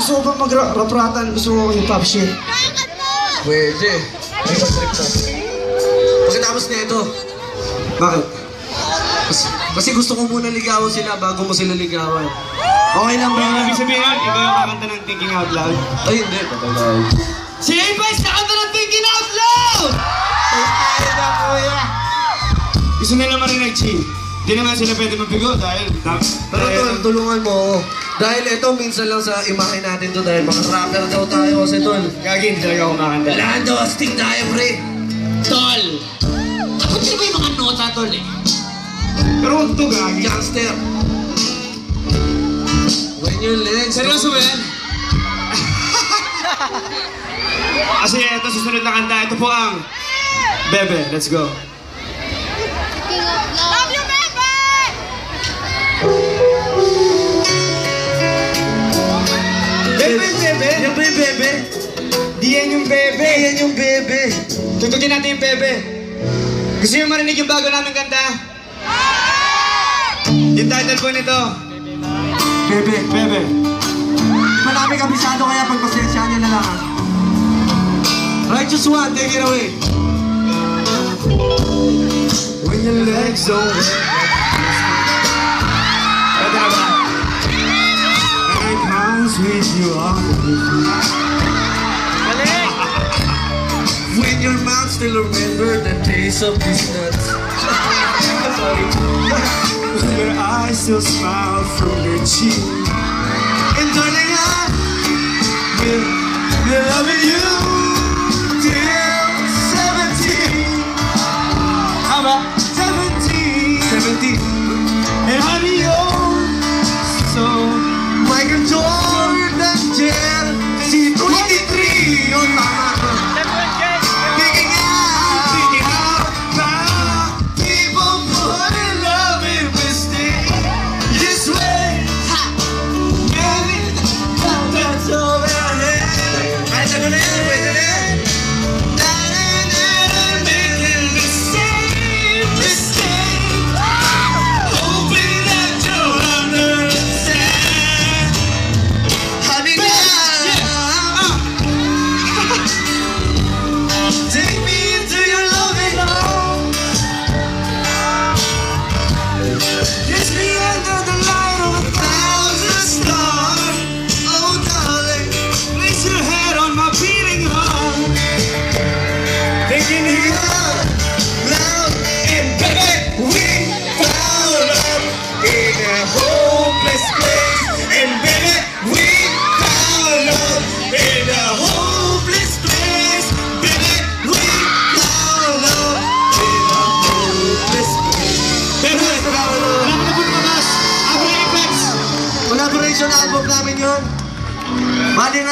Gusto ko ba mag-rapratan? Gusto ko hip-hop shit? Pwede. Ay, mag-trip na. Pagkatapos na ito. Bakit? Kasi gusto ko muna ligawan sila bago mo sila ligawan. Okay lang ba yun? Ibig sabihin, ikaw yung kakanta ng Thinking Out Loud. Ay, hindi. Patagay. Si A-Vice kakanta ng Thinking Out Loud! Ay, na kuya! Gusto nila marinig, Chi. Di naman sila pwede mabigo dahil... Pero tol, tulungan mo ako. Dahil ito, minsan lang sa imahe natin to dahil mga rapper daw tayo kasi tol. Gagi, hindi talaga ako makanta. Kailangan daw astig tayo, pre. Tol! Takot di ba yung mga nota, Tol eh? Pero huwag to, Gagi. Gangster. When your legs... Seryoso ba yan? Kasi ito, susunod na kanta. Ito po ang... Bebe, let's go. Love you, Bebe! Bebe, Bebe! Yan ba yung bebe? Di yan yung Bebe! Yan yung bebe. Tutugin natin yung Bebe. Gusto niyo marinig yung bago namin kanta? Yung title po nito. Bebe. Bebe. Marami kabisado kaya pagpasensya niya na lang ha. Righteous One, take it away. When your legs don't... Ito na ba? And it comes with you on When your mouth still remember the taste of these nuts. Sorry. when your eyes still smile from your cheek. And darling, We're loving you till 17. How about 17? 17. And I'll be yours. So Michael Jordan, Jer, si 23. Yun, tama. Picking out, people put in love in mistake. This way, maybe that's all I have. Ay, sabi na yan, pwede na yan. Making the same mistake. Hoping that you'll understand. Honey, take me into your loving arms. Kiss me under the light of 1,000 stars. Oh, darling, place your head on my beating heart. Thinking here, love, and baby, we found love in a hopeless place. And baby, we found love in a hopeless place. Baby, we found love in a hopeless place. Bebe, wala ka na po lumabas. After Apex. Collaboration album namin yun. Bali nga